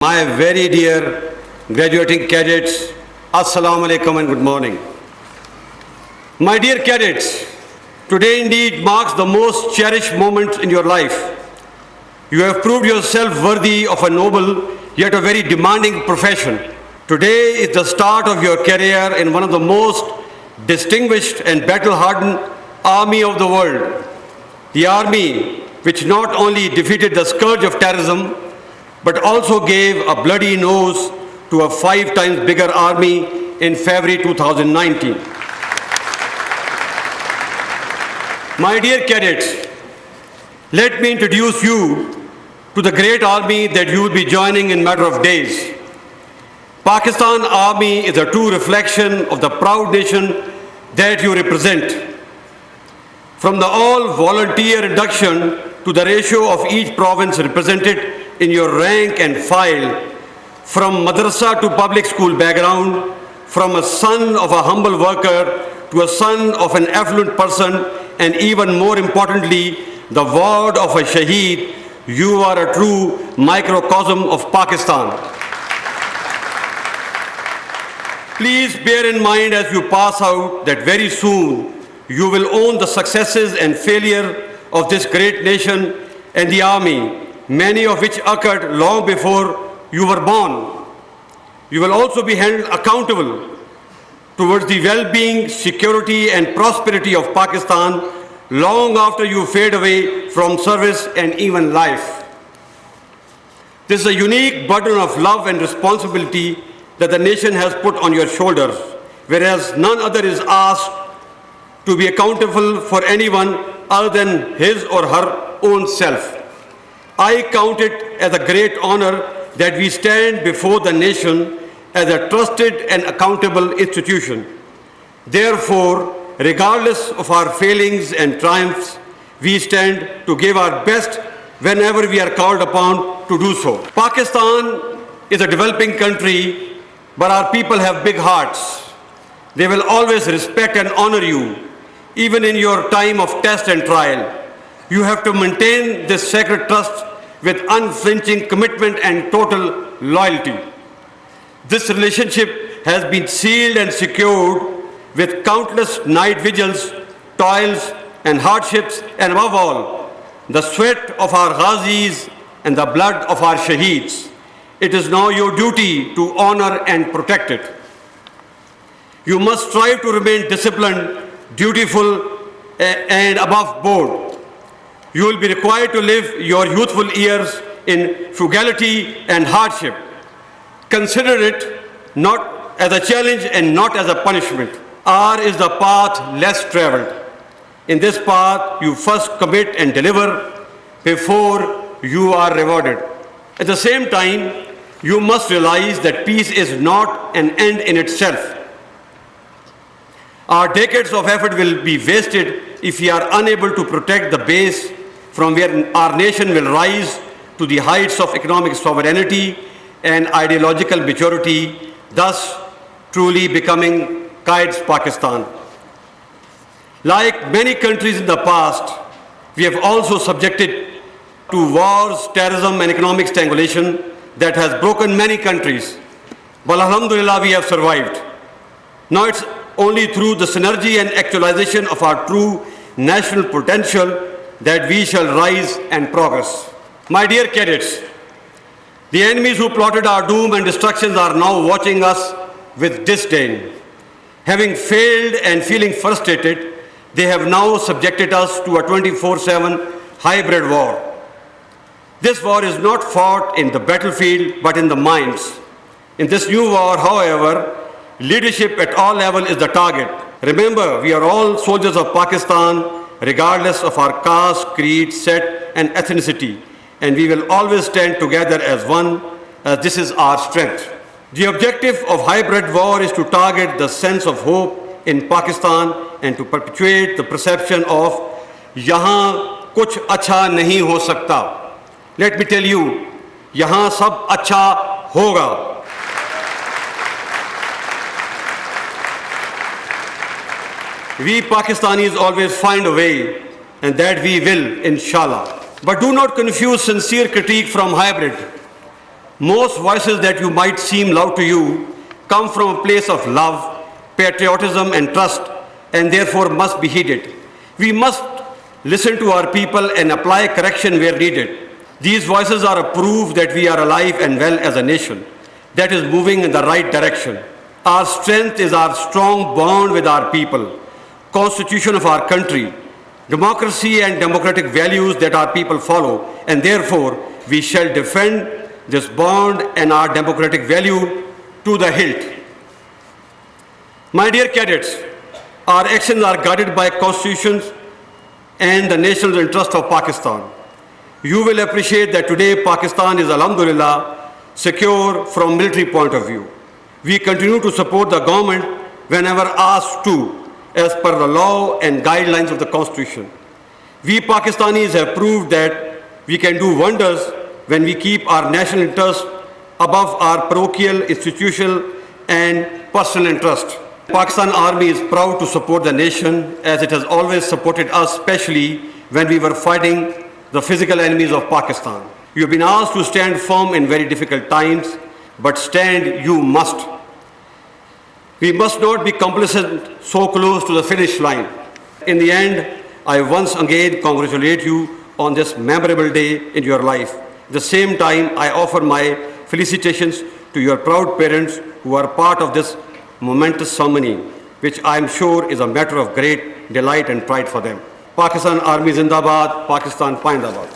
My very dear graduating cadets, Assalamu alaikum and good morning. My dear cadets, today indeed marks the most cherished moment in your life. You have proved yourself worthy of a noble yet a very demanding profession. Today is the start of your career in one of the most distinguished and battle-hardened army of the world. The army which not only defeated the scourge of terrorism, but also gave a bloody nose to a 5 times bigger army in February 2019. My dear cadets, let me introduce you to the great army that you will be joining in a matter of days. Pakistan Army is a true reflection of the proud nation that you represent. From the all-volunteer induction to the ratio of each province represented in your rank and file, from madrasa to public school background, from a son of a humble worker to a son of an affluent person, and even more importantly, the ward of a shaheed, you are a true microcosm of Pakistan. Please bear in mind as you pass out that very soon you will own the successes and failure of this great nation and the army, many of which occurred long before you were born. You will also be held accountable towards the well-being, security and prosperity of Pakistan long after you fade away from service and even life. This is a unique burden of love and responsibility that the nation has put on your shoulders, whereas none other is asked to be accountable for anyone other than his or her own self. I count it as a great honor that we stand before the nation as a trusted and accountable institution. Therefore, regardless of our failings and triumphs, we stand to give our best whenever we are called upon to do so. Pakistan is a developing country, but our people have big hearts. They will always respect and honor you, even in your time of test and trial. You have to maintain this sacred trust with unflinching commitment and total loyalty. This relationship has been sealed and secured with countless night vigils, toils and hardships, and above all, the sweat of our ghazis and the blood of our shaheeds. It is now your duty to honor and protect it. You must strive to remain disciplined, dutiful, and above board. You will be required to live your youthful years in frugality and hardship. Consider it not as a challenge and not as a punishment. R is the path less traveled. In this path, you first commit and deliver before you are rewarded. At the same time, you must realize that peace is not an end in itself. Our decades of effort will be wasted if we are unable to protect the base from where our nation will rise to the heights of economic sovereignty and ideological maturity, thus truly becoming Qaed's Pakistan. Like many countries in the past, we have also subjected to wars, terrorism and economic strangulation that has broken many countries. But alhamdulillah, we have survived. Now it's only through the synergy and actualization of our true national potential that we shall rise and progress. My dear cadets, the enemies who plotted our doom and destructions are now watching us with disdain. Having failed and feeling frustrated, they have now subjected us to a 24/7 hybrid war. This war is not fought in the battlefield, but in the minds. In this new war, however, leadership at all levels is the target. Remember, we are all soldiers of Pakistan, regardless of our caste, creed, set, and ethnicity. And we will always stand together as one, as this is our strength. The objective of hybrid war is to target the sense of hope in Pakistan and to perpetuate the perception of yahan kuch acha nahi ho sakta. Let me tell you, yahan sab acha hoga. We Pakistanis always find a way, and that we will, inshallah. But do not confuse sincere critique from hybrid. Most voices that you might seem loud to you come from a place of love, patriotism, and trust, and therefore must be heeded. We must listen to our people and apply correction where needed. These voices are a proof that we are alive and well as a nation that is moving in the right direction. Our strength is our strong bond with our people, constitution of our country, democracy and democratic values that our people follow, and therefore we shall defend this bond and our democratic value to the hilt. My dear cadets, our actions are guided by constitutions and the national interest of Pakistan. You will appreciate that today Pakistan is, alhamdulillah, secure from military point of view. We continue to support the government whenever asked to, as per the law and guidelines of the Constitution. We Pakistanis have proved that we can do wonders when we keep our national interest above our parochial, institutional, and personal interest. Pakistan Army is proud to support the nation as it has always supported us, especially when we were fighting the physical enemies of Pakistan. You have been asked to stand firm in very difficult times, but stand you must. We must not be complacent so close to the finish line. In the end, I once again congratulate you on this memorable day in your life. At the same time, I offer my felicitations to your proud parents who are part of this momentous ceremony, which I am sure is a matter of great delight and pride for them. Pakistan Army Zindabad, Pakistan Paindabad.